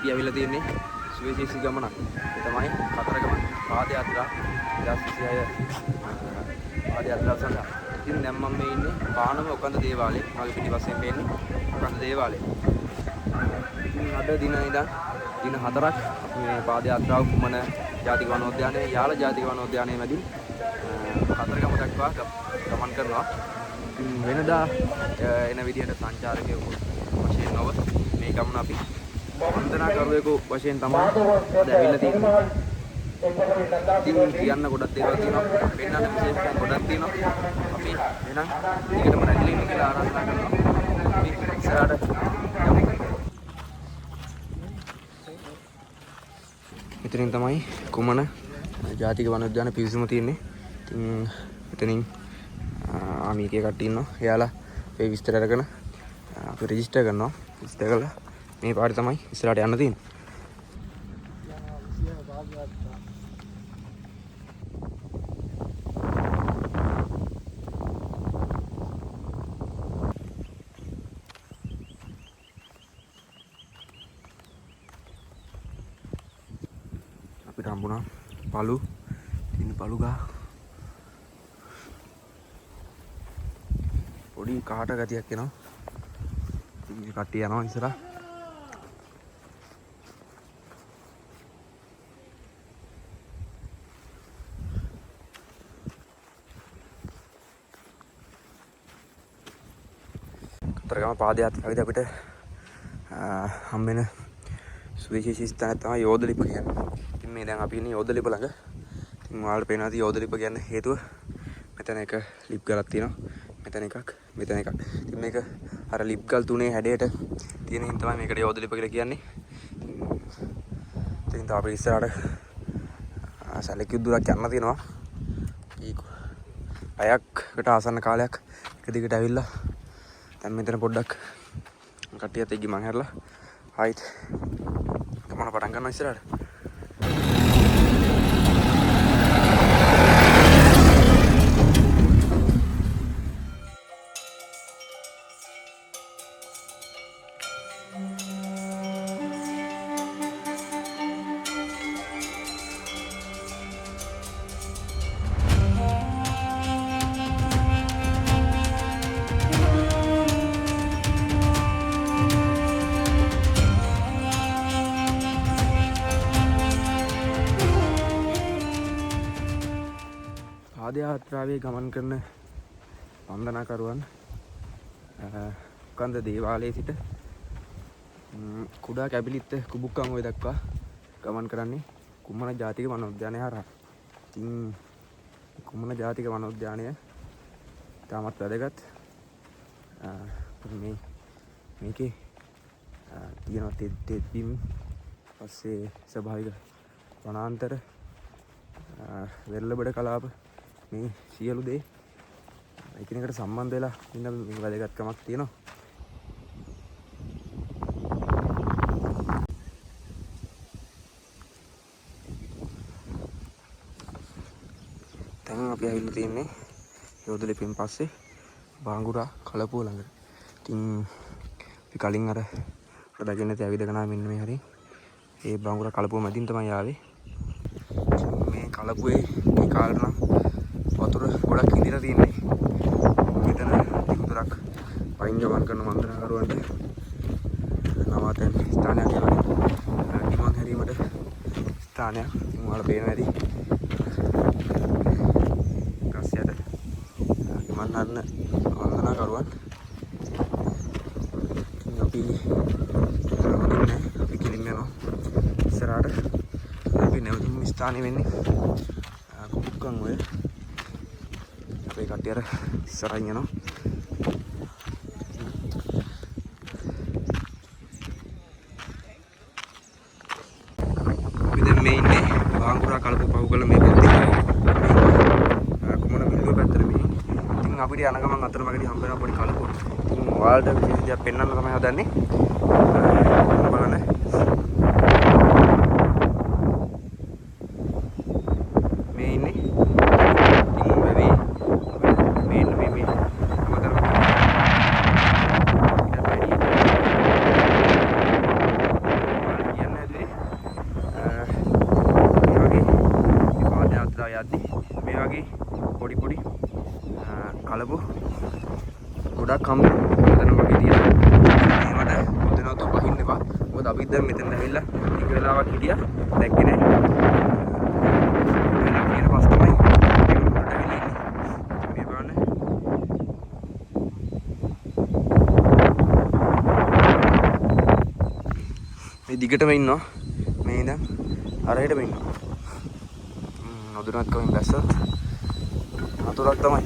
අපි ඇවිල්ලා තියෙන්නේ සුවිශේෂී ගමනක්. ඒ තමයි කතරගම පාදයාත්‍රා 2026 පාදයාත්‍රාව සඳහා. ඉතින් දැන් මම මේ ඉන්නේ පානම ඔකන්ද දේවාලයේ. මගේ පිටිපස්සෙන් පේන්නේ ඔකන්ද දේවාලය. ඉතින් අද දින ඉඳන් දින 4ක් අපි මේ පාදයාත්‍රාව කුමන ජාතික වනෝද්‍යානයේ යාල ජාතික වනෝද්‍යානයේ මැදින් කතරගම දක්වා ගමන් කරනවා. වෙනදා එන විදිහට සංචාරකයෙකු වශයෙන් නොව මේ ගමන අපි වන්දනාකරුවෙකු වශයෙන් තමයි අද ඇවිල්ලා තියෙන්නේ. ඉතින් කියන්න ගොඩක් දේවල් තියෙනවා, පෙන්වන්න විශේෂ ගොඩක් තියෙනවා. අපි එහෙනම් ටිකටම රැඳිලා ඉන්න කියලා ආරාධනා කරනවා. අපි ඉස්සරහට යමු. මෙතනින් තමයි කුමන ජාතික වනෝද්‍යාන පිවිසුම තියෙන්නේ. ඉතින් මෙතනින් ආමීකේ කට්ටිය ඉන්නවා. එයාලා මේ විස්තර අරගෙන අපි රෙජිස්ටර් කරනවා. රෙජිස්ටර් කරලා මේ පාරේ තමයි ඉස්සරහට යන්න තියෙන්නේ. අපිට හම්බුණා පළු. ඉතින් පළු ගහ පොඩි කාට ගතියක් එනවා. ඉතින් කට්ටිය යනවා ඉස්සරහ. කතරගම පාදයාත්‍රාවේදී අපිට හම්බෙන සුවිශේෂී ස්ථානය තමයි යෝධලිප කියන්නේ. ඉතින් මේ දැන් අපි ඉන්නේ යෝධලිප ළඟ. ඉතින් ඔයාලට පේනවා ඇති යෝධලිප කියන්න හේතුව මෙතන එක ලිප් ගලක් තියෙනවා. මෙතන එකක්, මෙතන එකක්. ඉතින් මේක අර ලිප් ගල් තුනේ හැඩයට තියෙන හින්දා තමයි මේකට යෝධලිප කියලා කියන්නේ. ඉතින් තාම අපි ඉස්සරහට සැලකියු දුරක් යන්න තියෙනවා. පැයකට ආසන්න කාලයක් එක දිගට ඇවිල්ලා දැන් මෙතන පොඩ්ඩක් කට්ටියත් එක්ක මං හැරලා ආයිත් ගමන පටන් ගන්නවා ඉස්සරහට. පාදයාත්‍රාවේ ගමන් කරන වන්දනාකරුවන් ඔකන්ද දේවාලයේ සිට කුඩා කැබිලිත්ත කුබුක්කන් ඔය දක්වා ගමන් කරන්නේ කුමන ජාතික වනෝද්‍යානය හරහා. ඉතින් කුමන ජාතික වනෝද්‍යානය තාමත් වැදගත්. මේකේ තියෙනවා තෙත්බිම්, පස්සේ ස්වභාවික වනාන්තර, වෙරළබඩ කලාප, මේ සියලු දේ එකිනෙකට සම්බන්ධ වෙලා ඉන්න මේ වැදගත්කමක් තියෙනවා. දැන් අපි ඇවිල්ලා තියෙන්නේ යෝධලිපෙන් පස්සේ බාංගුරා කලපුව ළඟට. ඉතින් අපි කලින් අර දකින්න නැති ඇවිදගෙන මෙන්න මේ හරිය ඒ බාංගුරා කලපුව මැදින් තමයි ආවේ. මේ කලපුවේ මේ කාලේ නම් වතුර ගොඩක් ඉඳලා තියෙන්නේ. මෙතන ටිකුතරක් පයින් ගමන් කරන වන්දනාකරුවන්ට නවාතැන් ස්ථානයක් කියලා ගිමන් හැරීමට ස්ථානයක්. ඉතින් ඔයාලා පේනවා ඇති ගස් යට ගිමන් හරන වන්දනාකරුවන්. ඉතින් අපි කිලින් යනවා ඉස්සරහට. අපි නැවතුම් ස්ථානෙ වෙන්නේ කුබුක්කන් ඔය. අපේ කට්ටිය අර ඉස්සරහින් යනවා. අපි දැන් මේ ඉන්නේ බාංගුරා කලපුව පහු කරලා මේ පැත්තේ කුමන බිල්ලුව පැත්තට මේ. ඉතින් අපිට යන ගමන් අතරමැදි හම්බ වෙන පොඩි කලපුව. ඉතින් ඔයාලට විශේෂ දෙයක් පෙන්වන්න තමයි හදන්නේ. බලන්න. මේ ඉන්නේ කම්බි මෙතන වගේ තියෙනවා. ඒවට උදේනවතු බහින්න එපා. මොකද අපි දැන් මෙතන ඇවිල්ලා ටික වෙලාවක් හිටියා. දැක්කේ නැහැ. වෙලා කියන පස් තමයි මේ බලන්න. මේ දිගටම ඉන්නවා. මේ ඉඳන් අරහෙටම ඉන්නවා. නොදුනත් කමින් බැස්සත් අතුරක් තමයි.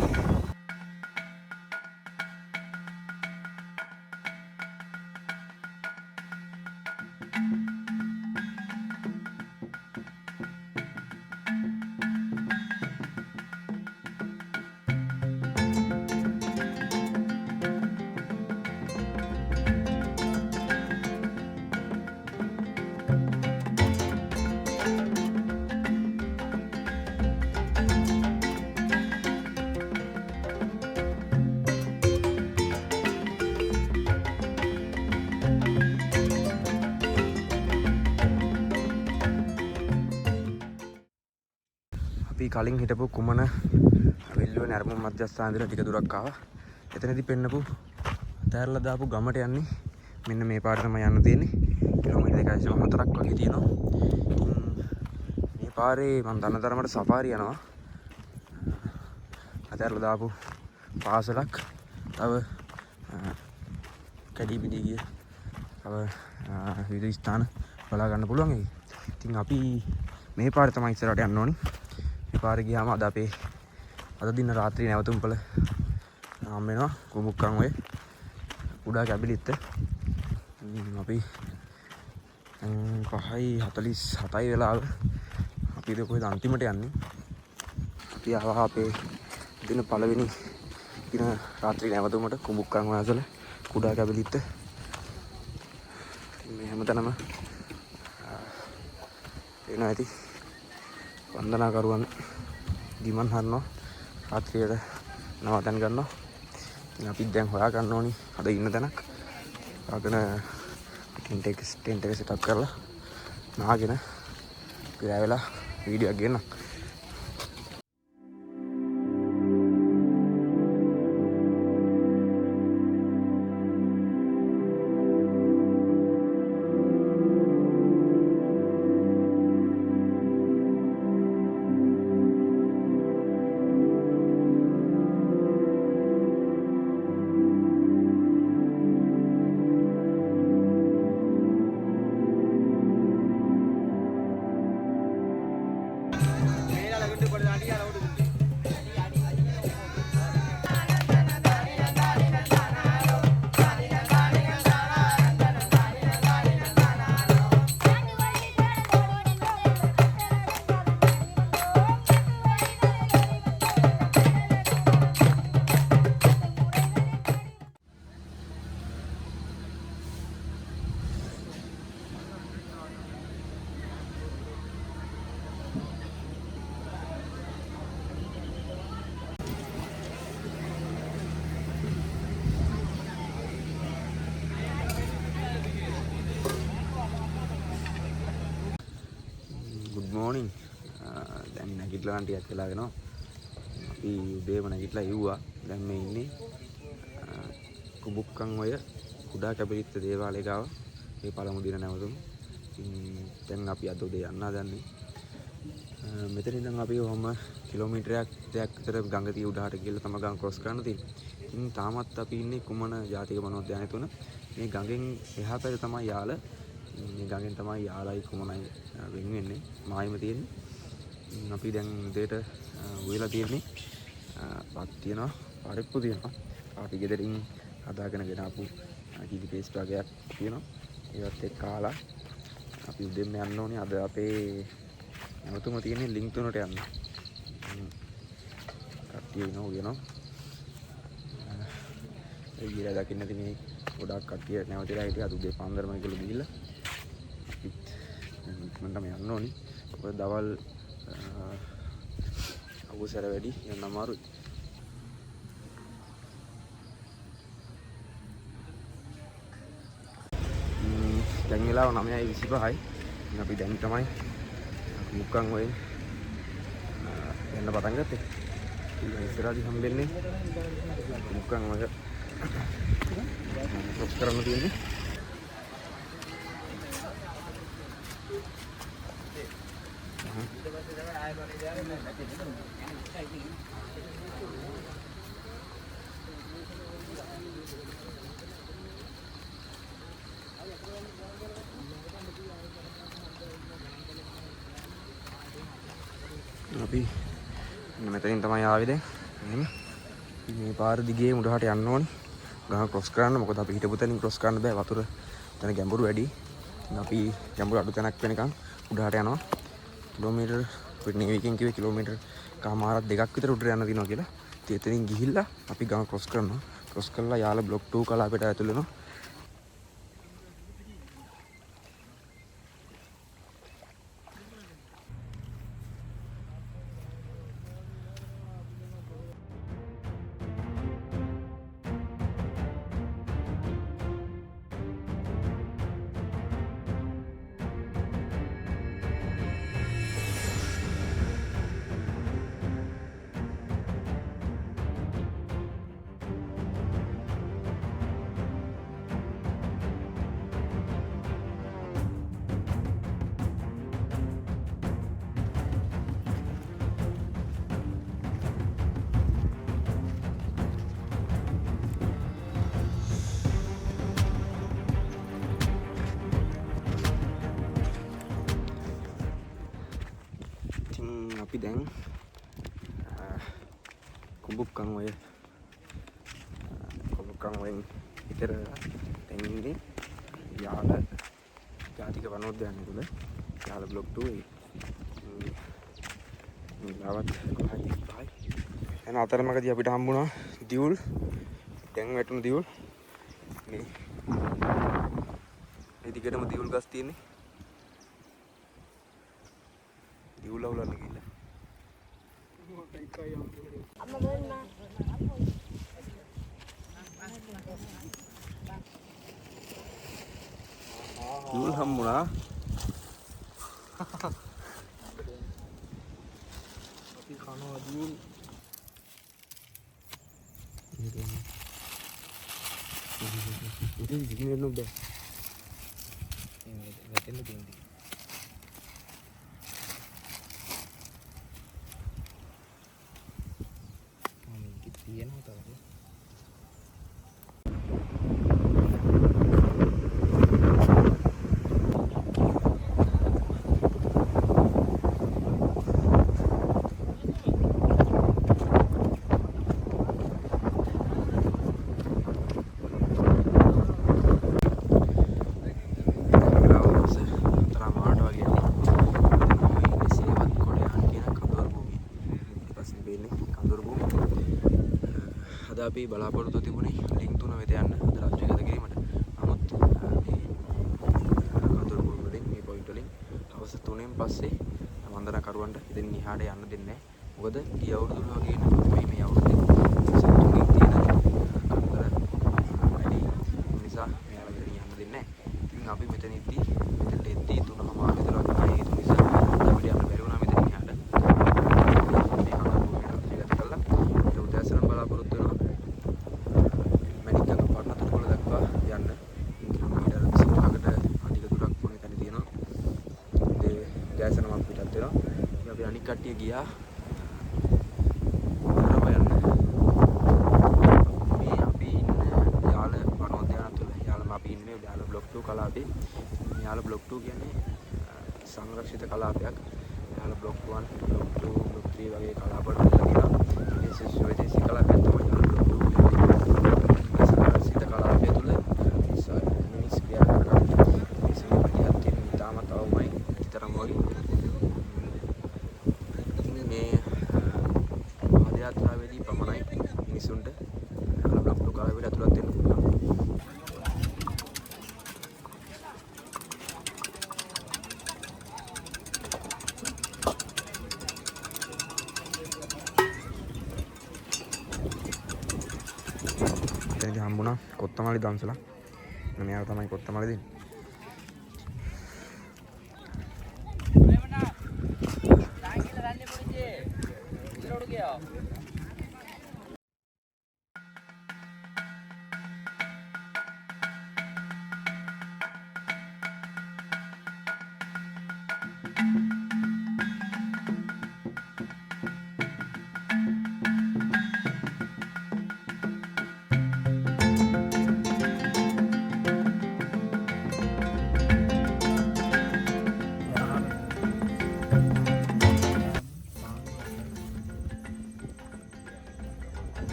අපි කලින් හිටපු කුමන වෙල්ලුවේ නර්ම මධ්‍යස්ථානයේ ටික දුරක් ආවා. එතනදී පෙන්නපු තෑරලා දාපු ගමට යන්නේ. මෙන්න මේ පාරේ තමයි යන්න තියෙන්නේ. කිලෝමීටර් 2.4ක් වගේ තියෙනවා. මේ පාරේ මම දන්න තරමට සෆාරි යනවා. තෑරලා දාපු පාසලක්. තව කැඩී බිඩී ගිය තව විවිධ ස්ථාන බලා ගන්න පුළුවන් ඒක. ඉතින් අපි මේ පාරේ තමයි ඉස්සරහට යන්න ඕනේ. මේ පාරේ ගියාම අද දින රාත්‍රියේ නැවතුම්පල නම් වෙනවා කුමුක්කන් ඔය කුඩා කැබිලිත්ත. අපි 5:47 වෙලාව අපි ඉතින් කොහෙද අන්තිමට යන්නේ. අපි ආවා අපේ දින පළවෙනි දින රාත්‍රියේ නැවතුමට කුමුක්කන් වයසල කුඩා කැබිලිත්ත. මේ හැමතැනම එනවා ඇති වන්දනාකරුවන් ගිමන් හරනවා රාත්‍රියට නවතන් ගන්නවා. ඉතින් අපි දැන් හොයා ගන්න ඕනි අද ඉන්න තැනක්. ආගෙන ටෙන්ට් එක සෙටප් කරලා නාගෙන ගියා වෙලා වීඩියෝ එකක් ගන්න. Good morning. දැන් නැගිටලා ටිකක් වෙලා වෙනවා. අපි උදේම නැගිටලා ඉව්වා. දැන් මේ ඉන්නේ කුබුක්කන් ඔය කුඩා කැබිලිත්ත දේවාලය ගාව. මේ පළමු දින නැවතුම. දැන් අපි අද උදේ යන්න හදන්නේ. මෙතන ඉඳන් අපි ඔහම කිලෝමීටරයක් දෙකක් විතර ගඟ තිය උඩහට ගිහලා තමයි ගඟ ක්‍රොස් කරන්න තියෙන්නේ. ඉතින් තාමත් අපි ඉන්නේ කුමන ජාතික වනෝද්‍යානය තුන. මේ ගඟෙන් එහා පැත්තේ තමයි යාල. මේ ගඟෙන් තමයි යාලයි කුමනයි වෙන් වෙන්නේ. මායිම තියෙන්නේ. අපි දැන් උදේට උයලා තියෙන්නේ. පත් තියෙනවා, පරිප්පු තියෙනවා. අපි ගෙදරින් හදාගෙන ගෙන ආපු කිලි පේස්ට් වගේක් තියෙනවා. ඒවත් එක්ක කාලා අපි උදේම යන්න ඕනේ. අද අපේ නැවතුම තියෙන්නේ ලින්ක් තුනට යන්න. කට්ටිය ඉනවා. ඒ ගිරා දකින්න තියෙන මේ ගොඩක් කට්ටිය නැවතිලා හිටියා. උදේ පාන්දරම ගිහලා ගිහිල්ලා ඉක්මනටම යන්න ඕනේ. ඔය දවල් අවුසර වැඩි යන්න අමාරුයි. දැන් වෙලාව 9:25යි. අපි දැන් තමයි මුක්කන් ඔය යන්න පටන් ගත්තේ. ඉතින් ඉස්සරහදී හම්බෙන්නේ මුක්කන් ඔය ක්‍රොස් කරන්න තියෙන්නේ. අපි මෙතනින් තමයි ආවේ දැන්. එහෙම මේ පාර දිගේ උඩහට යන්න ඕනේ. ගහ ක්‍රොස් කරන්න. මොකද අපි හිටපු තැනින් ක්‍රොස් කරන්න බෑ. වතුර තන ගැඹුරු වැඩි. අපි ගැඹුරු අඩු තැනක් වෙනකන් උඩහට යනවා. කිලෝමීටර් අපිට නේවිකෙන් කිව්වේ කිලෝමීටර් කමාරක් දෙකක් විතර උඩට යන්න දිනවා කියලා. ඉතින් එතනින් ගිහිල්ලා අපි ගහ ක්‍රොස් කරනවා. ක්‍රොස් කරලා යාල බ්ලොක් 2 කලාපයට ඇතුල් වෙනවා. අපි දැන් කුඹුක්කන් වලින් විතර දැන් ඉන්නේ යාල ජාතික වනෝද්‍යානය තුල යාල බ්ලොක් 2 මේ ලාවත් කොහයි එන අතරමඟදී අපිට හම්බුණා දියුල් දැන් වැටුණු දියුල් මේ දිගටම දියුල් ගස් තියෙන්නේ දියුල් අවුලන්න ගිහිල්ලා දියුල් හම්බුණා අපි කනවා දියුල් ඉතින් දිගින් නෝ බෑ වැටෙන්න තියෙන්නේ තියෙනවා තව අපි බලාපොරොත්තු තිබුණේ ලින්ක් 3 වෙත යන්න අද රාත්‍රියේ ගත කිරීමට. නමුත් මේ කඳුරු බුරු වලින් මේ පොයින්ට් වලින් හවස 3න් පස්සේ වන්දනාකරුවන්ට ඉතින් ඉහාට යන්න දෙන්නේ නැහැ. මොකද ගිය අවුරුදු වගේ නෙමෙයි මේ අවුරුද්දේ සතුටින් තියෙන කරදර වැඩි නිසා මෙයාලා ඉතින් යන්න දෙන්නේ නැහැ. ඉතින් අපි මෙතනදී මෙතනට එද්දී 3:00 විතර වගේ ඒ නිසා අපිට යන්න බැරි වුණා මෙතන ඉහාට. මේ කඳුරු බුරු රාත්‍රියේ ගත කළා. ඒ උදෑසන බලාපොරොත්තු වෙනවා කට්ටිය ගියා මේ අපි ඉන්න යාල වනෝද්‍යාන තුල යාලම අපි ඉන්නේ යාල බ්ලොක් 2 කලාපේ. යාල බ්ලොක් 2 කියන්නේ සංරක්ෂිත කලාපයක්. යාල බ්ලොක් 1 බ්ලොක් 2 බ්ලොක් 3 වගේ කලාප වල තියෙනවා. ඒ ස්වදේශී කලාපයක් තමයි යාල බ්ලොක් 2 සංරක්ෂිත කලාපය තුල මිනිස් ක්‍රියා කරන මිනිස්සුන්ගේ ප්‍රතිහත්තිය ඉතාමත් අවමයි විතරම වගේ යාත්‍රාවේදී පමණයි මිනිසුන්ට බ්ලොක් 2 කාලෙකට ඇතුළත් වෙන්න පුළුවන්. එතනදී හම්බුණා කොත්තමල්ලි දම්සලා. මෙයා තමයි කොත්තමල්ලි දෙන්නේ.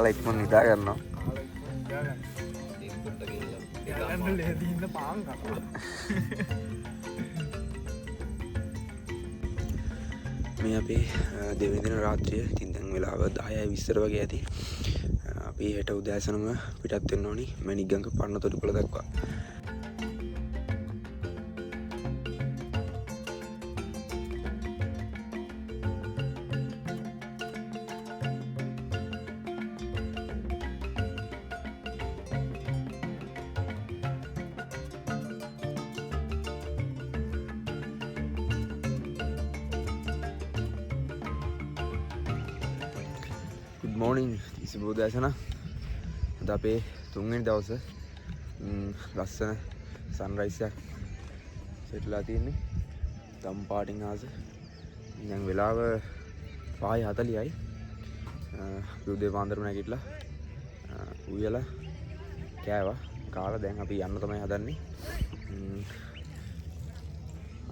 කාලා ඉක්මන් නිදා ගන්නවා. මේ අපේ දෙවෙනි දින රාත්‍රිය. ඉතින් දැන් වෙලාව 10:20 වගේ ඇති. අපි හෙට උදෑසනම පිටත් වෙන්න ඕනි මැණික්ගඟ පරණතොටුපොළ දක්වා. Good morning, ඉසිබෝ උදෑසන. අද අපේ 3 වෙනි දවසේ ලස්සන සන්රයිස් එකක් සෙට්ලා තියෙන්නේ. දම් පාටින් ආස. දැන් වෙලාව 5:40යි. උදේ පාන්දරම නැගිටලා උයලා කෑවා. කාලා දැන් අපි යන්න තමයි හදන්නේ.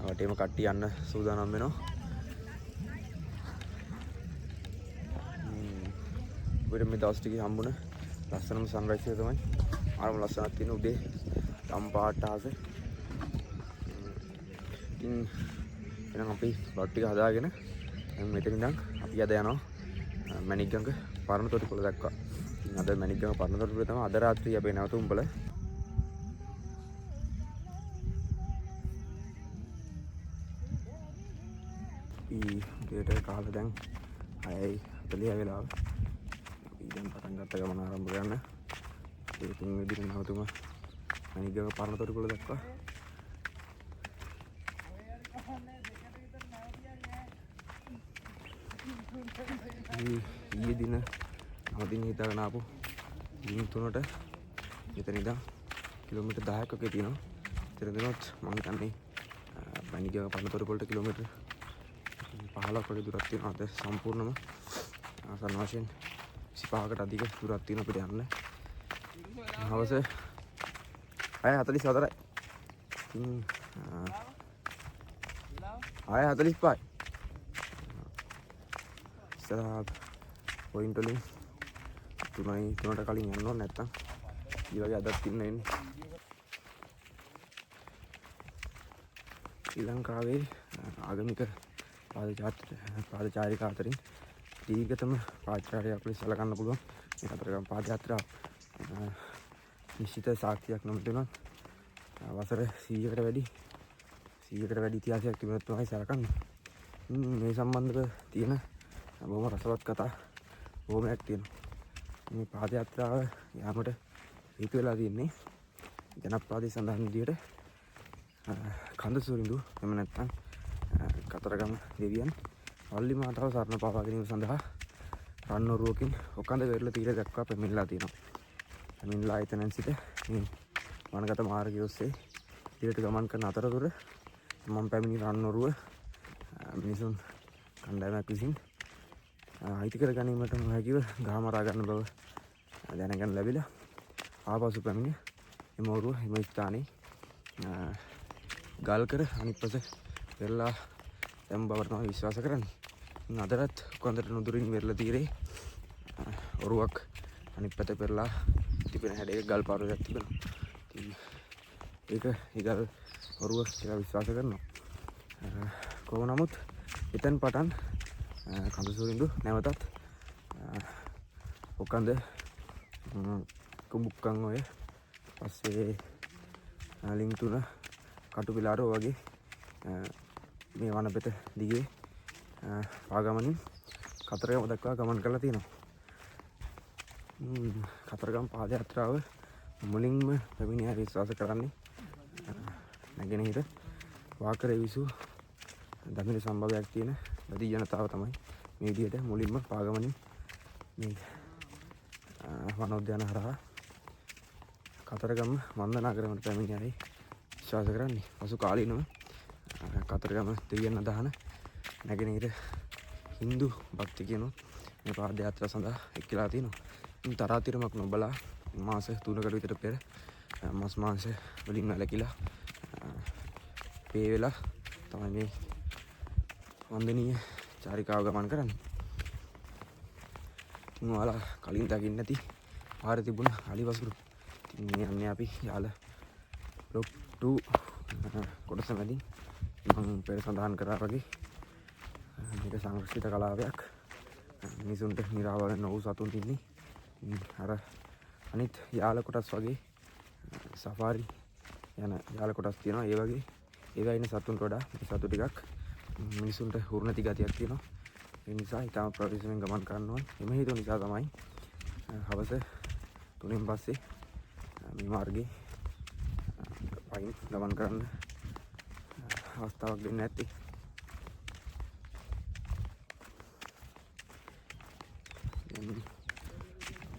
වටේම කට්ටිය යන්න සූදානම් වෙනවා. අපිට මේ දවස් ටිකේ හම්බුන ලස්සනම සන්රයිස් එක තමයි. ආරම ලස්සනක් තියෙන උදේ දම් පාට ආස. ඉතින් එහෙනම් අපි බත් ටික හදාගෙන දැන් මෙතන ඉඳන් අපි අද යනවා මැණික්ගඟ පරණතොටුපොළ දක්වා. ඉතින් අද මැණික්ගඟ පරණතොටුපොළ තමයි අද රාත්‍රියේ අපේ නැවතුම්පල. ඊට කාලා දැන් 6:40 වෙලාව. දැන් පටන් ගත්ත ගමන ආරම්භ කරන්න. ඒ තුන් වෙනි නැවතුම මැණික්ගඟ පරණතොටුපොළ දක්වා. ඊයේ දින අවදින හිතාගෙන ආපු දින 3ට මෙතන ඉඳන් කිලෝමීටර් 10ක් වගේ තියෙනවා. ඉතින් දිනොත් මම හිතන්නේ මැණික්ගඟ පරණතොටුපොළට කිලෝමීටර් 15ක් වගේ දුරක් තියෙනවා. අද සම්පූර්ණම ආසන්න වශයෙන් 25කට අධික දුරක් තියෙන අපිට යන්න. හවස 6:44යි. ඉතින් 6:45යි. ඉස්සරහ පොයින්ට් වලින් 3ට කලින් යන්න ඕන නැත්තම් ඊ වගේ අදත් ඉන්න වෙන්නේ. ශ්‍රී ලංකාවේ ආගමික පාදචාරිකා අතරින් දීර්ඝතම පාදචාරිකාවක් ලෙස සැලකන්න පුළුවන් මේ කතරගම පාදයාත්‍රාව. නිශ්චිත සාක්ෂියක් නොමැතිනම් වසර 100කට වැඩි ඉතිහාසයක් තිබුණත් තමයි සැලකන්නේ. මේ සම්බන්ධව තියෙන බොහොම රසවත් කතා බොහොමයක් තියෙනවා. මේ පාදයාත්‍රාව යාමට හේතු වෙලා තියෙන්නේ ජනප්‍රවාදී සඳහන් විදියට කඳ සුරිඳු එහෙම නැත්නම් කතරගම දෙවියන් වල්ලි මාතාව සරණ පාවා ගැනීම සඳහා රන්ඔරුවකින් ඔකඳ වෙරළ තීරය දක්වා පැමිණලා තියෙනවා. පැමිණලා එතනන් සිට මේ වනගත මාර්ගය ඔස්සේ ඉදිරියට ගමන් කරන අතරතුර මම පැමිණි රන්ඔරුව මිනිසුන් කණ්ඩායමක් විසින් අයිති කර ගැනීමට නොහැකිව ගහමරා ගන්න බව දැනගන්න ලැබිලා ආපසු පැමිණ එම ඔරුව එම ස්ථානයේ ගල් කර අනිත් පස පෙරලා දැන් බවට තමයි විශ්වාස කරන්නේ. අදටත් කොන්දට නුදුරින් වෙරළ තීරේ ඔරුවක් අනිත් පැත්ත පෙරලා තිබෙන හැඩයක ගල් පාරුවක් තිබෙනවා. ඒක ගල් ඔරුව කියලා විශ්වාස කරනවා. කොහොම නමුත් එතෙන් පටන් කඳු සුරිඳු නැවතත් ඔකඳ කුඹුක්කන් ඔය පස්සේ ලිං තුන කටුපිලාරෝ වගේ මේ වනපෙත දිගේ පාගමනින් කතරගම දක්වා ගමන් කරලා තියෙනවා. කතරගම පාදයාත්‍රාව මුලින්ම පැමිණියා විශ්වාස කරන්නේ නැගෙනහිර වාකරේ විසූ දමිළ සම්භවයක් තියෙන වැඩි ජනතාව තමයි මේ විදිහට මුලින්ම පාගමනින් මේ වනෝද්‍යාන හරහා කතරගම වන්දනාගරමට පැමිණියායි විශ්වාස කරන්නේ. පසු කාලීනව කතරගම දෙවියන් අදහන නැගෙනහිර හින්දු භක්තිකයනුත් මේ පාදයාත්‍රා සඳහා එක්කලා තියෙනවා. තරාතිරමක් නොබලා මාස 3කට විතර පෙර මස් මාංශ වලින් වැළකීලා පේ වෙලා තමයි මේ වන්දනීය චාරිකාව ගමන් කරන්නේ. ඉතින් ඔයාලා කලින් දකින්න ඇති පාරේ තිබුණ අලිවසුරු. ඉතින් මේ යන්නේ අපි යාල බ්ලොග් 2 කොටස මැදින් මම පෙර සඳහන් කරා වගේ මේක සංරක්ෂිත කලාවයක්. මිනිසුන්ට නිරාවරණ නොවු සතුන් ඉන්නේ. අර අනිත් යාල කොටස් වගේ සෆාරි යන යාල කොටස් තියෙනවා. ඒ වගේ ඒවා ඉන්න සතුන්ට වඩා මේ සතු ටිකක් මිනිසුන්ට හුරුනති ගතියක් තියෙනවා. ඒ නිසා ඊටම ප්‍රවේශමෙන් ගමන් කරන්න ඕන. එමෙ හේතුව නිසා තමයි හවස 3න් පස්සේ මේ මාර්ගේ පයින් ගමන් කරන්න අවස්ථාවක් දෙන්නේ නැත්තේ.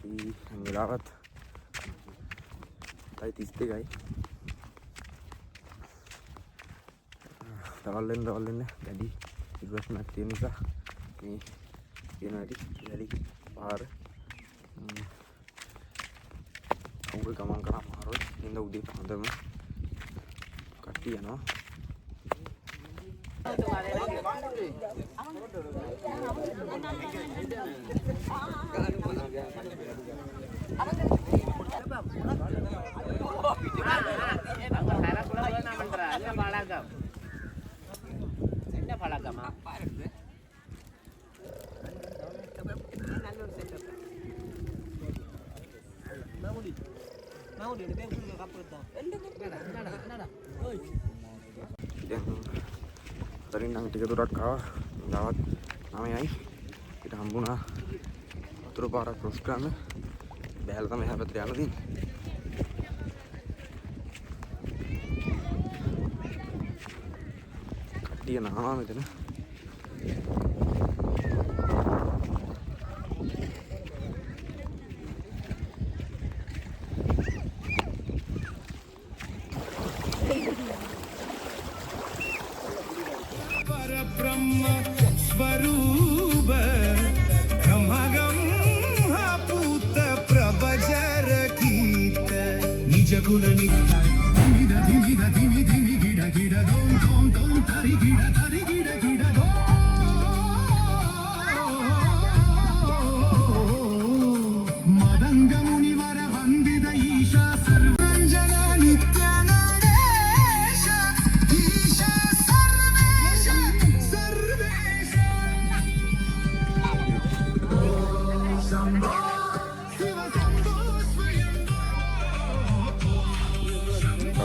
මේ වෙලාවත් 32යි. දවල් වෙන වැඩි ඉරස්මක් තියෙන නිසා මේ කියන වැඩි වැඩි පාර උඹ ගමන් කරා මාරොත් ඉඳ උදේ හොඳම කට්ටිය යනවා. Tadi nang tiga turat kau lewat namanya kita hambuna terus para cross kan behel sama ya Petriano sih dia nama itu nih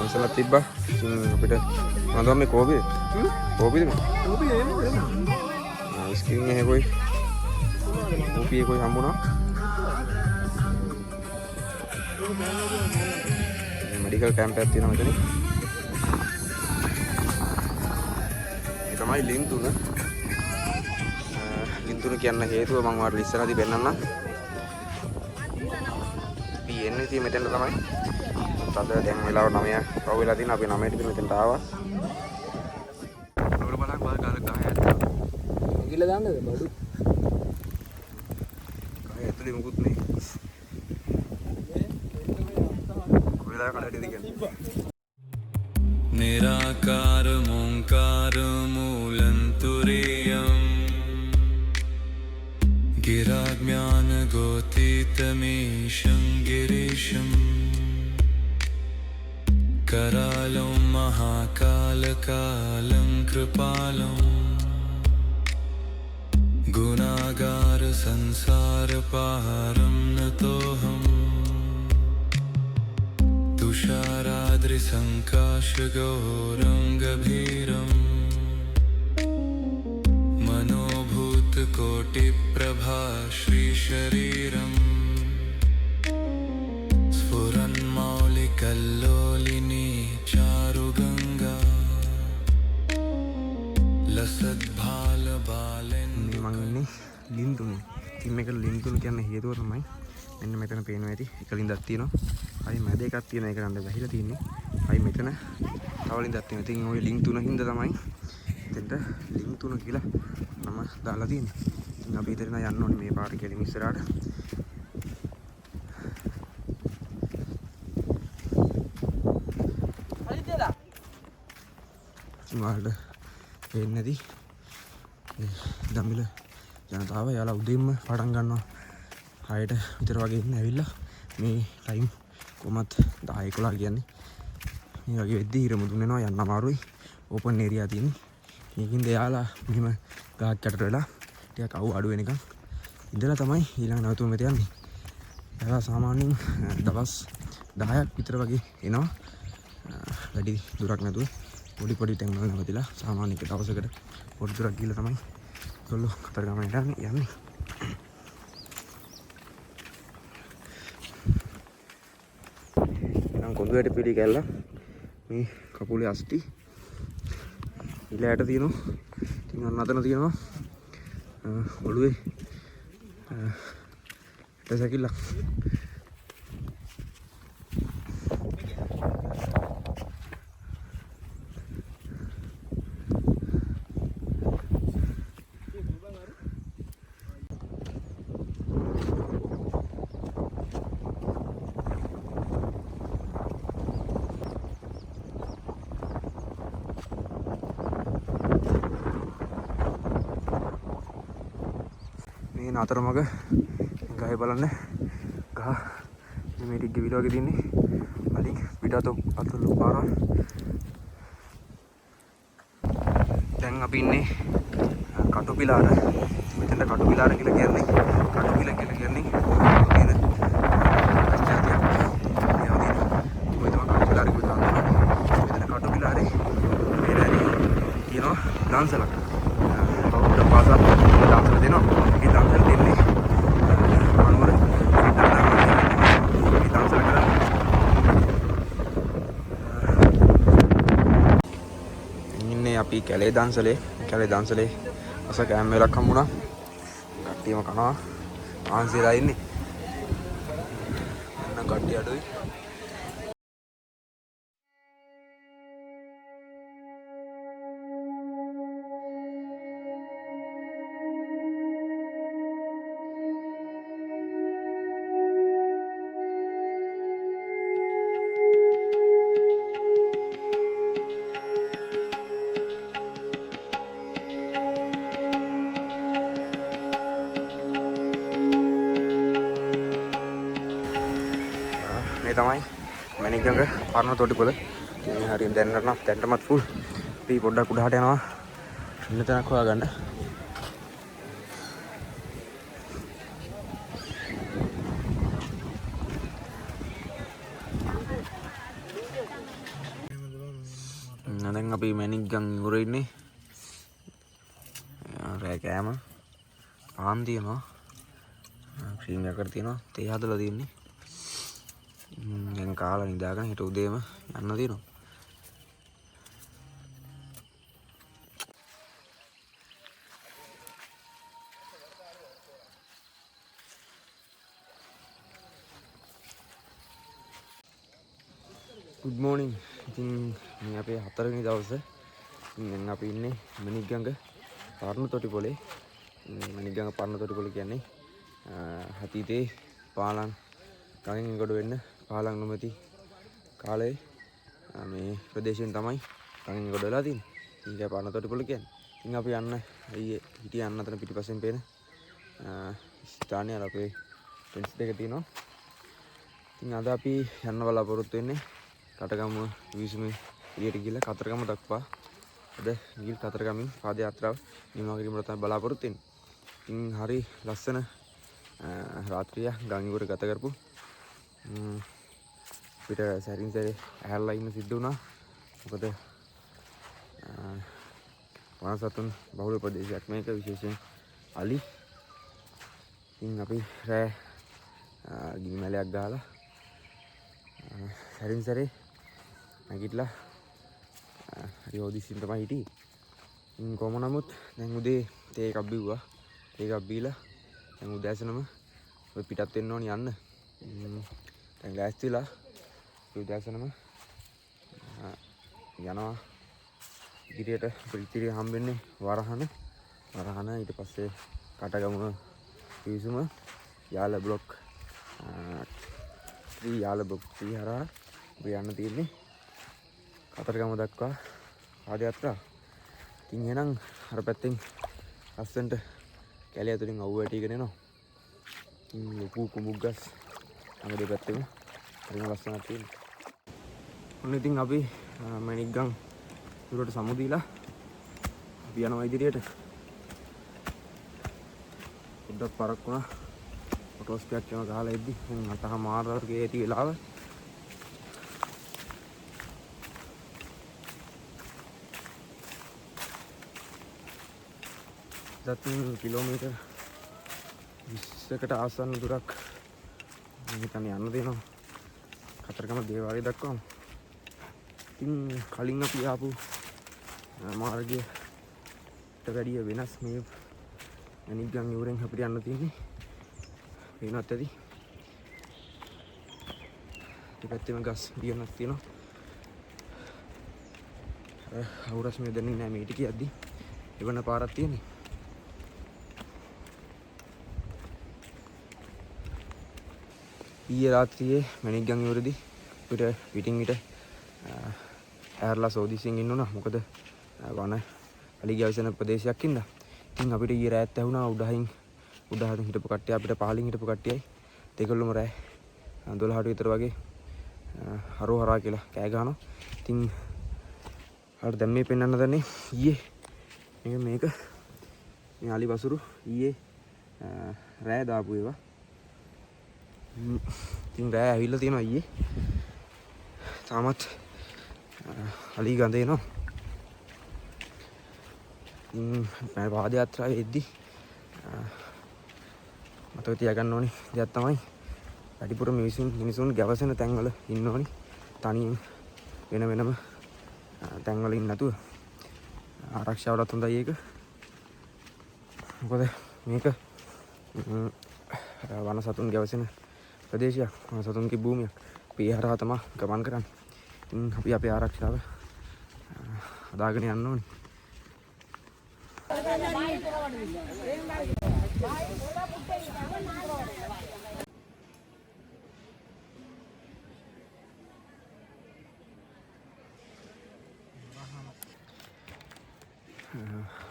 salat tiba apita nonton me kopi kopi deh nah skinnya he koi kopi koi hambuna medical camp එකක් තියෙනවා මෙතන. ඒ තමයි link 3. Link 3 කියන්න හේතුව මම ඔයාලට ඉස්සරහදී පෙන්නන්නම්. අපි එන්නේ ඉතින් මෙතන තමයි. අද දැන් වෙලාව 9ක් පහු වෙලා තියෙනවා. අපි 9ට ඉතින් මෙතනට ආවා. අපිට බලක් ගහ ඇත්තා. ගිල දාන්නද බඩු? ගහ ඇතුලේ මොකුත් නේ. කොහෙලා කඩේද කියන්නේ? निराकार ओंकार मूलंतुरीयं गिराज्ञान गोतीतमीशं गिरीशं करालं महाकालकालं कृपालं गुणागार संसार पारं नतोऽहम् तुषाराद्रि संकाश गौरंगभीरं मनोभूत कोटि प्रभा श्री शरीरं स्फुरन् मौलि कल्लोलिनी चारुगंगा लसद् भाल बालेन මං ලින්දුනේ ටීම් එක ලින්දුන කියන්නේ හේතුව තමයි මෙන්න මෙතන පේනවා ඇති එක ලින්දක් තියෙනවා. අයි මැද එකක් තියෙනවා ඒක නන්ද වැහිලා තියෙන්නේ. අයි මෙතන තව ලින්දක් තියෙනවා. ඉතින් ওই ලින්ක් 3 හින්දා තමයි එතෙන්ට ලින්ක් 3 කියලා නම දාලා තියෙන්නේ. ඉතින් අපි ඉතින් යන්න ඕනේ මේ පාර කියලා ඉස්සරහට. හරිදලා. ඉතින් පේන්නේ නැති දම්බිල ජනතාව යාලා උදේම පටන් ගන්නවා 6ට විතර වගේ ඉන්න ඇවිල්ලා මේ ටයිම් කොහොමත් 10 11 කියන්නේ මේ වගේ වෙද්දි හිර මුදුන් වෙනවා යන්න අමාරුයි ඕපන් ඒරියා තියෙන්නේ මේකින්ද යාලා මෙහෙම ගහක් යටට වෙලා ටිකක් අවු අඩු වෙනකන් ඉඳලා තමයි ඊළඟ නැවතුම වෙත යන්නේ. එයා සාමාන්‍යයෙන් දවස් 10ක් විතර වගේ එනවා. වැඩි දුරක් නැතුව පොඩි තැන් වල නවතිලා සාමාන්‍ය එක දවසකට පොඩි දුරක් ගිහලා තමයි ඒගොල්ලෝ කතරගමට යන්නේ. කොඳුයට පිළි කැල්ල මේ කකුලේ අස්ටි ඉලයට තියෙනවා. ඉතින් අන්න අතන තියෙනවා ඔළුවේ සැකිල්ලක්. මේ අතරමඟ ගහේ බලන්න ගහ මේ ටික ගෙවිලා වගේ තින්නේ වලින් පිටත අතලු පාරවල්. දැන් අපි ඉන්නේ කටුපිලාර. මෙතන කටුපිලාර කියලා කියන්නේ කටුපිල කියලා කියන්නේ තියෙන ජාතියක්. මේවා කටුපිලාර කියලා කියනවා. මෙතන කටුපිලාරේ මේරේ කියනවා දාන්සලක්. බෞද්ධ භාෂාවෙන් දාන්සල දෙනවා. මේ දාන්සල දෙන්නේ මනුවර මේ දාන්සල කරා. ඉන්නේ අපි කැලේ දාන්සලේ අස කෑම වේලක් හම්බුණා. කට්ටියම කනවා. ආන්සිලා ඉන්නේ. මන්න කට්ටිය අඩුයි. මේ තමයි මැණික්ගඟ පරණ තොටිපොළ. මේ හරියට දැනට නම් දැන්ටමත් ෆුල්. අපි පොඩ්ඩක් උඩහට යනවා. ඉන්න තැනක් හොයාගන්න. දැන් අපි මැණික්ගඟ ඉවරේ ඉන්නේ. රෑ කෑම පාන් තියෙනවා. ක්‍රීම් යකඩ තියෙනවා. තේ හදලා තියෙන්නේ. දැන් කාලා නිදාගෙන හිට උදේම යන්න තියෙනවා. good morning. ඉතින් මේ අපේ 4 වෙනි දවසේ. දැන් අපි ඉන්නේ මැණික්ගඟ පරණ තොටිපොළේ. මැණික්ගඟ පරණ තොටිපොළ කියන්නේ අතීතේ පාලම් ගඟෙන් ගොඩ වෙන්න පාලම් නොමැති කාලේ මේ ප්‍රදේශයෙන් තමයි ගඟෙන් ගොඩ වෙලා තියෙන්නේ. ඉතින් පරණ තොටිපොළ කියන්නේ. ඉතින් අපි යන්න ඊයේ හිටිය යන්න අතන පිටිපස්සෙන් පේන ස්ථානයේ අපේ ටෙන්ට්ස් දෙක තියෙනවා. ඉතින් අද අපි යන්න බලාපොරොත්තු වෙන්නේ කටගම විසුමේ එළියට ගිහලා කතරගම දක්වා අද ගිහින් කතරගමින් පාද යාත්‍රාව නිමා කිරීමට තමයි බලාපොරොත්තු වෙන්නේ. ඉතින් හරි ලස්සන රාත්‍රිය ගංගිවර ගත කරපු පිට සැරින් සැරේ ඇහැරලා ඉන්න සිද්ධ වුණා. මොකද වනසතුන් බහුල ප්‍රදේශයක් මේක විශේෂයෙන් අලි. ඉතින් අපි රෑ ගිනි මැලයක් ගහලා සැරින් සැරේ නැගිටලා හරි හොදිසින් තමයි හිටියේ. කොහොම නමුත් දැන් උදේ තේ එකක් බිව්වා. තේ එකක් බීලා දැන් උදෑසනම ඔය පිටත් වෙන්න ඕනි යන්න. දැන් ලෑස්තිලා උදෑසනම යනවා. ඉදිරියට පිටිරිය හම්බෙන්නේ වරහන ඊට පස්සේ කටගම විසුම යාල බ්ලොක් 3 යාල බ්ලොක් 3 හරහා අපි යන්න තියෙන්නේ කතරගම දක්වා පාද යාත්‍රාව. ඉතින් එහෙනම් අර පැත්තෙන් අස්සෙන්ට කැලේ ඇතුලින් අවුව වැටිගෙන එනවා. ලොකු කුඹුක් ගස් අඟ දෙපැත්තෙම හරිම ලස්සනක් තියෙනවා. ඔන්න ඉතින් අපි මැණික්ගම් උඩට සමු දීලා අපි යනවා ඉදිරියට. පොඩ්ඩක් පරක් වුණා. ෆොටෝස් ටිකක් යන ගහලා එද්දි මම 8:00 වගේ ඇති වෙලාව. දත්තින් කිලෝමීටර් 20කට ආසන්න දුරක් මෙතන යන්න දෙනවා. කතරගම දේවාලය දක්වාම. ඉතින් කලින් අපි ආපු මාර්ගයට වැඩිය වෙනස් මේ මැණික්ගම් යුරෙන් අපිට යන්න තියෙන්නේ. වෙනත් ඇති. දෙපැත්තෙම ගස් දියනක් තියෙනවා. අවුරස් මේ දැනෙන්නේ නැහැ මේ ටික යද්දි. එවන පාරක් තියෙන්නේ. ඊයේ රාත්‍රියේ මැණික්ගම් යුරේදී අපිට පිටින් විට ඇරලා සෝදිසියෙන් ඉන්න උනා. මොකද වන අලි ගැවසෙන ප්‍රදේශයක් ඉඳලා. ඉතින් අපිට ඊයේ රෑත් ඇහුණා උඩහින් හිටපු කට්ටිය අපිට පහලින් හිටපු කට්ටියයි දෙකළොම රෑ 12ට විතර වගේ හරෝ හරා කියලා කෑ ගහනවා. ඉතින් අපිට දැන් මේ පෙන්වන්න දන්නේ ඊයේ මේක මේ අලි වසුරු ඊයේ රෑ දාපු ඒවා. ඉතින් රෑ ඇවිල්ලා තියෙනවා ඊයේ. තාමත් අලි ගඳ එනවා. මම පාද යාත්‍රාවේ එද්දි මතක තියාගන්න ඕනේ දෙයක් තමයි වැඩිපුර මිනිසුන් ගැවසෙන තැන්වල ඉන්න ඕනේ. තනියෙන් වෙනම තැන්වල ඉන්න නැතුව ආරක්ෂාවටත් හොඳයි ඒක. මොකද මේක වන සතුන් ගැවසෙන ප්‍රදේශයක්, වන සතුන්ගේ භූමියක්. අපි ඒ හරහා තමයි ගමන් කරන්නේ. අපි අපේ ආරක්ෂාව හදාගෙන යන්න ඕනේ.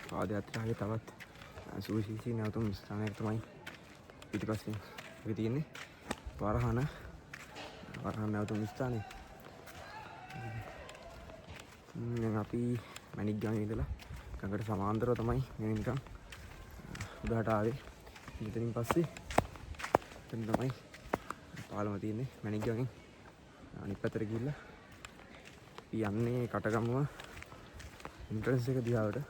පාද යාත්‍රාවේ තවත් සුවිශේෂී නැවතුම් ස්ථානයක් තමයි පිටිපස්සෙන් ඉවි තියෙන්නේ. වරහන නැවතුම් ස්ථානය. දැන් අපි මැණික්ගමේ ඉඳලා ගඟට සමාන්තරව තමයි මේ නිකන් උඩහට ආවේ. මෙතනින් පස්සේ එතන තමයි පාලම තියෙන්නේ. මැණික්ගමෙන් අනිත් පැත්තට ගිහිල්ලා අපි යන්නේ කටගමුව එන්ට්‍රන්ස් එක දිහාට.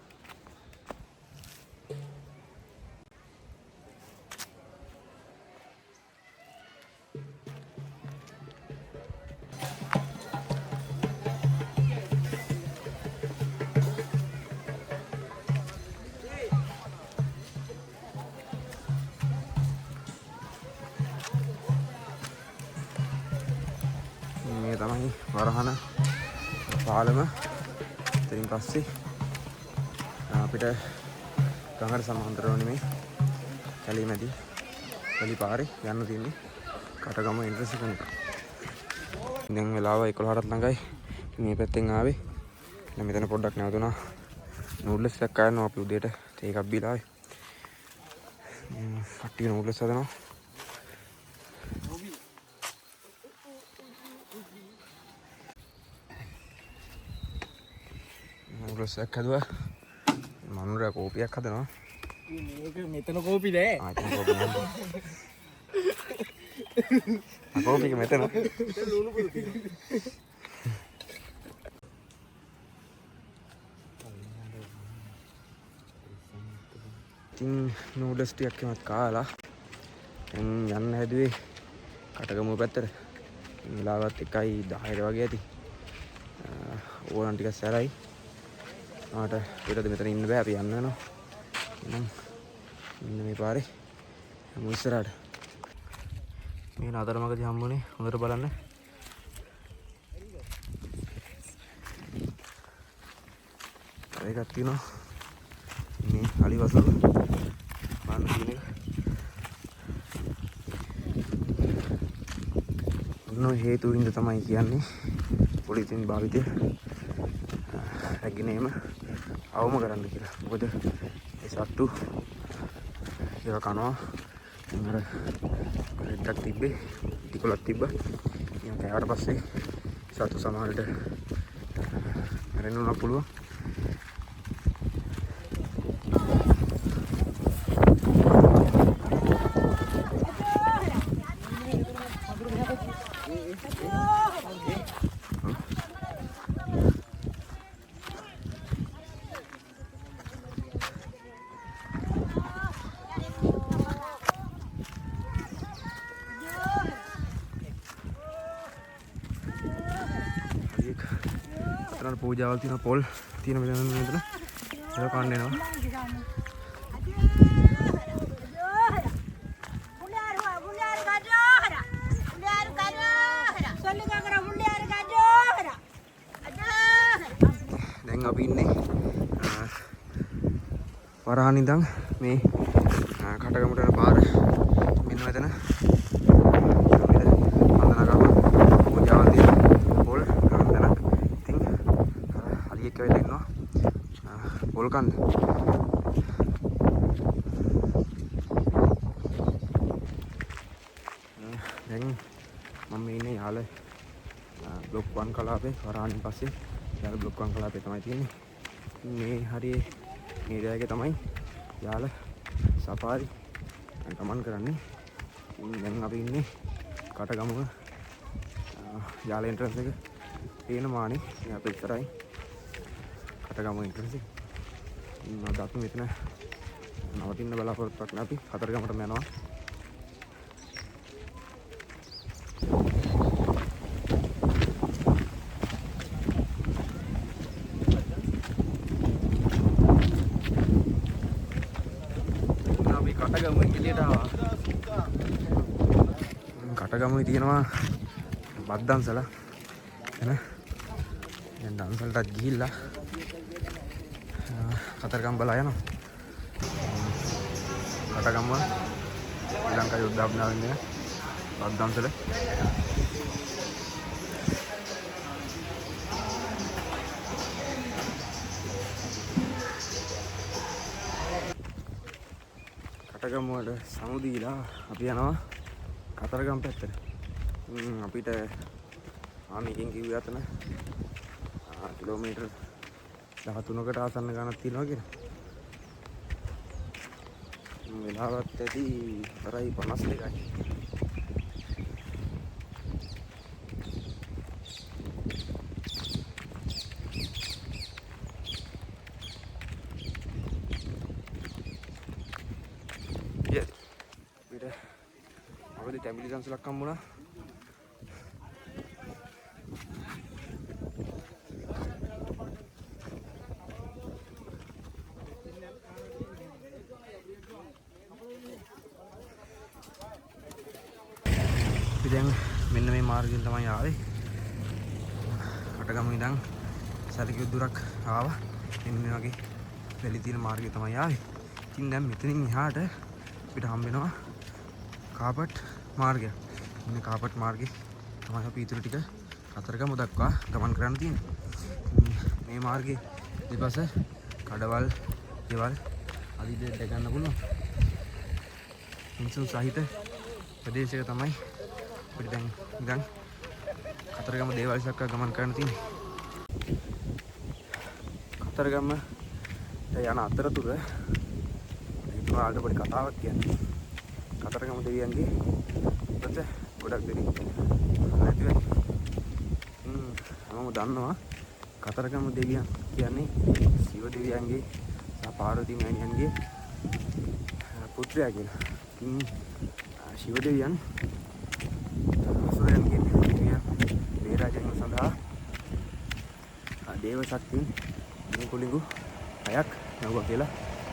මේ තමයි වරහන පාලම. එතනින් පස්සේ අපිට ගඟට සමාන්තරව නෙමෙයි කැලේ මැදි කැලි පාරේ යන්න තියෙන්නේ කටගම එන්ට්‍රන්ස් එක නිකන්. දැන් වෙලාව 11ට ළඟයි. මේ පැත්තෙන් ආවේ. දැන් මෙතන පොඩ්ඩක් නැවතුණා. නූඩ්ලස් එකක් ගන්නවා අපි උදේට තේ එකක් බීලා ආවේ. කට්ටිය නූඩ්ලස් හදනවා. නූඩ්ලස් එකක් හදුවා. මනුරා කෝපියක් හදනවා. මේක මෙතන කෝපි නෑ. එතන කෝපි නෑ. කෝපික මෙතන. ලුණු පුරු තියෙනවා. ඉතින් නූඩල්ස් ටිකක් එමත් කාලා යන්න හැදුවේ කටගමුව පැත්තට. වෙලාවත් 1:10ට වගේ ඇති. ඕනනම් ටිකක් සැරයි. ආට ඊටද මෙතන ඉන්න බෑ. අපි යන්න වෙනවා. එහෙනම් ඉන්න මේ පාරේ මු ඉස්සරහට. මේ නතරමකදී හම්බුනේ හොඳට බලන්න. ඒකක් තියෙනවා. මේ අලි වසල බලන්න තියෙන එක. මොන හේතුවින්ද තමයි කියන්නේ පොලිසියෙන් භාවිතය රැගෙනීම අවම කරන්න කියලා. මොකද ඒ සත්තු ඒවා කනවා අර රෙද්දක් තිබ්බේ ටිකොලක් තිබ්බා. ඉතින් කෑවට පස්සේ සතු සමහරට මැරෙන්න උනක් පුළුවන්. අතන පූජාවල් තියෙන පොල් තියෙන මෙතන ඒක කන්න එනවා. දැන් අපි ඉන්නේ වරහන් ඉඳන් මේ කටගමට යන පාර මෙන්න මෙතන වන්දනාගම පූජාවල් තියෙන පොල් වන්දනක්. ඉතින් හරියට වෙලා ඉන්නවා පොල් කන්න. දැන් මම ඉන්නේ යාල බ්ලොක් 1 කලාපේ වරහන් පස්සේ යාල බ්ලොක් 1 කලාපේ තමයි තියෙන්නේ. මේ හරියේ මේ රෑගේ තමයි යාල සෆාරි ගමන් කරන්නේ. දැන් අපි ඉන්නේ කටගමුව යාල එන්ට්‍රන්ස් එක පේන මානේ අපේ ඉස්සරයි කටගමුව එන්ට්‍රන්ස් එක. අද අපි මෙතන නවතින්න බලාපොරොත්තුවක් නැහැ. අපි කතරගමටම යනවා. කටගමුවේ තියෙනවා බද්දන්සල එන දැන් දන්සලටත් ගිහිල්ලා කතරගම බලා යනවා. කටගමුව ශ්‍රී ලංකා යුද්ධාභිනවෙන් දෙන බද්දන්සල කටගමුවට සමුදීලා අපි යනවා කතරගම පැත්තට. අපිට ආමිගෙන් කිව්වේ අතන කිලෝමීටර් 13කට ආසන්න ගණක් තියෙනවා කියලා. වෙලාවත් ඇති 4:52යි. අපිට තැඹිලි දන්සලක් හම්බුණා. දැන් මෙන්න මේ මාර්ගයෙන් තමයි ආවේ. කටගම ඉඳන් සතිකුද්දුරක් ආවා. මෙන්න මේ වගේ වැලි තියෙන මාර්ගය තමයි ආවේ. ඉතින් දැන් මෙතනින් එහාට අපිට හම්බ වෙනවා කාපට් මාර්ගය. මේ කාපට් මාර්ගේ තමයි අපි ඊටු ටික කතරගම දක්වා ගමන් කරන්න තියෙන්නේ. මේ මාර්ගයේ දෙපස කඩවල්, දේවල් ආදී දෙයක් ගන්න පුළුවන්. මිනිසුන් සහිත ප්‍රදේශයක තමයි අපිට දැන් ඉඳන් කතරගම දේවල් දක්වා ගමන් කරන්න තියෙන්නේ. කතරගම යන අතරතුර ඒකවලට පොඩි කතාවක් කියන්නේ. කතරගම දෙවියන්ගේ උපත ගොඩක් දෙනෙක් නැති වෙයි. මම දන්නවා කතරගම දෙවියන් කියන්නේ ශිව දෙවියන්ගේ සහ පාර්වතී මෑණියන්ගේ පුත්‍රයා කියලා. ශිව දෙවියන් අසුරයන්ගේ දෙවියන් බේරා ගැනීම සඳහා දේව ශක්තියින් කුලිඟු 6ක් නැවුවා කියලා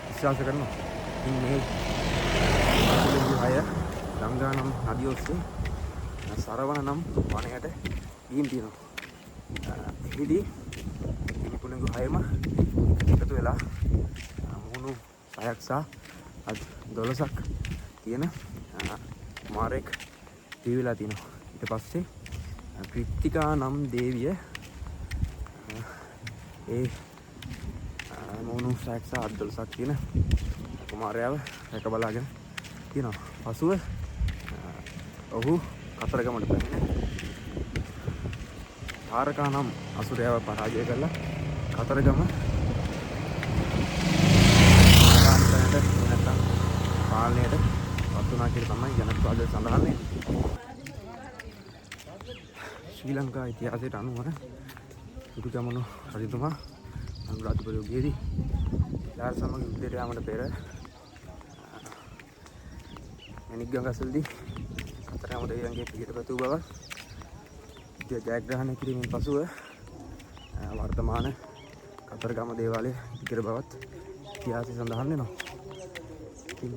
විශ්වාස කරනවා. ඉතින් මේ කුලිඟු 6 ගංගා නම් නදිය ඔස්සේ සරවණ නම් වනයට ගිහින් තියෙනවා. එහිදී මේ කුලිඟු 6ම එකතු වෙලා මුහුණු 6ක් සහ 12ක් තියෙන මාරෙක් දීවිලා තිනවා. ඊට පස්සේ ක්‍රිත්තිකා නම් දේවිය ඒ මුහුණු 6ක් සහ 12ක් තියෙන කුමාරයාව රැක බලාගෙන තියෙනවා. පසුව ඔහු කතරගමට පැමිණ තාරකා නම් අසුරයාව පරාජය කළා. කතරගම නැත්නම් පාලනයට පත් වුණා කියලා තමයි ජනපදයේ සඳහන් වෙන්නේ. ශ්‍රී ලංකා ඉතිහාසයට අනුව දුටුගැමුණු රජතුමා අනුරාධපුර යුගයේදී ලාල් සමග යුද්ධයට යාමට පෙර මණික්ගඟ අසලදී කතරගම දෙවියන්ගේ පිහිට පැතුූ බව ජයග්‍රහණය කිරීමෙන් පසුව වර්තමාන කතරගම දේවාලය ඉදිකර බවත් ඉතිහාසය සඳහන් වෙනවා. ඉතින්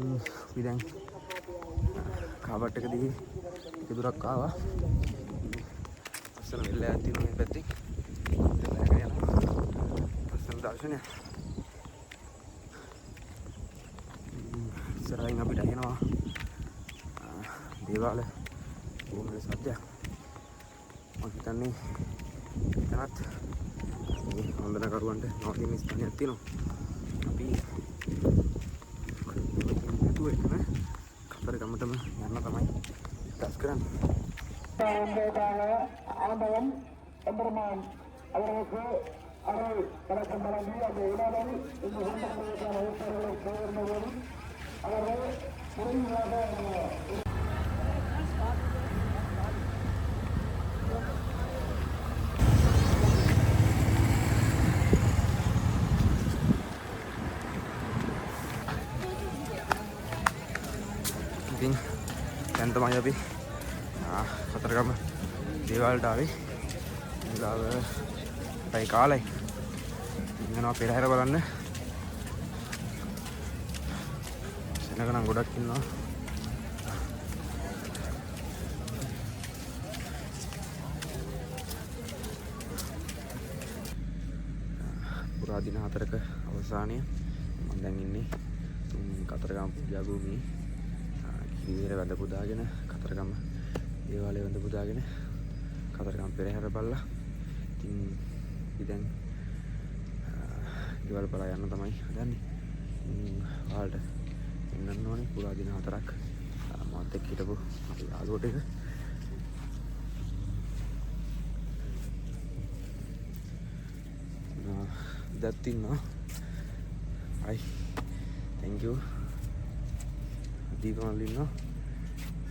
අපි දැන් කාවට්ටකදී ටික දුරක් ආවා. අස්සන වෙල්ලයක් තියෙනවා මේ පැත්තේ. ඉතින් යනවා. අස්සන දර්ශනය. ඉස්සරහින් අපිට එනවා දේවාල භූමියේ සත්‍යයක්. මම හිතන්නේ එතනත් මේ වන්දනාකරුවන්ට නවතින ස්ථානයක් තියෙනවා. අපි නැතුව එතන කතරගමටම යන්න තමයි දස් කරන්නේ. ஆண்டவன் எம்பெருமான் அவர்களுக்கு அருள் கலக்கம் வழங்கி அந்த விழாவில் இந்த சொந்தங்களுக்கான ஏற்பாடுகளை செய்திருந்தபோதும் அவர்கள் முறையாக ඉතින් දැන් තමයි අපි කතරගම දේවාලට ආවේ. ඉඳලා පැය කාලයි. ඉන්නවා පෙරහැර බලන්න. සෙනග නම් ගොඩක් ඉන්නවා. පුරා දින 4ක අවසානයේ මම දැන් ඉන්නේ කතරගම පූජා භූමියේ. කිරිවේර වැඳ පුදාගෙන කතරගම දේවාලය වැඳ පුදාගෙන කතරගම පෙරහැර බලලා ඉතින් අපි දැන් ගෙවල් පලා යන්න තමයි හදන්නේ. ඔයාලට එන්නන්න ඕනේ පුරා දින 4ක් මාත් එක්ක හිටපු අපි යාළුවෝ ටික. ඉදත් ඉන්නවා. හයි thank you. දීපමල් ඉන්නවා.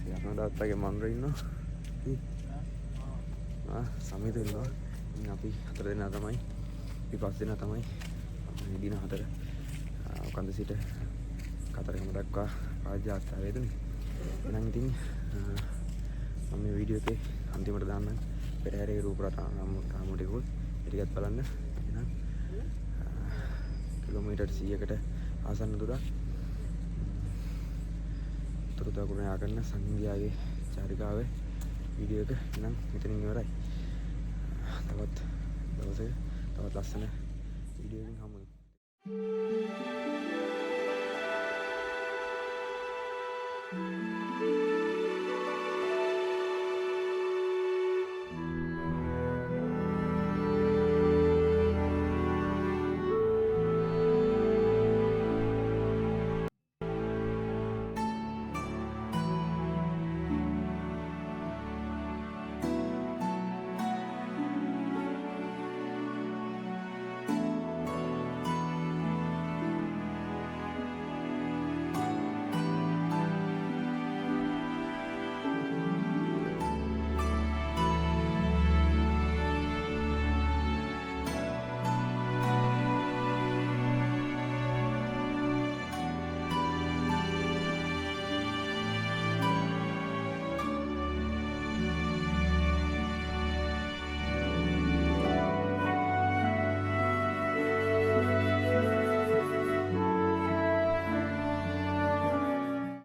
යන දාත්තගේ මන්ර ඉන්නවා. සමීත ඉන්නවා. ඉතින් අපි 4 දෙනා තමයි. අපි 5 දෙනා තමයි. මේ දින 4 ඔකන්ද සිට කතරගම දක්වා රාජ්‍ය ආස්ථාවේ දුන්නේ. එහෙනම් ඉතින් මම මේ වීඩියෝ එකේ අන්තිමට දාන්නම්. පෙරහැරේ රූප රාමු ටිකුත් ටිකත් බලන්න. එහෙනම් කිලෝමීටර් 100කට ආසන්න දුරක් තුරුදකුණ යාගන්න සංඝයාගේ චාරිකාවේ වීඩියෝ එක නම් මෙතනින් ඉවරයි. තවත් දවසක තවත් ලස්සන වීඩියෝ එකකින් හමු වෙමු.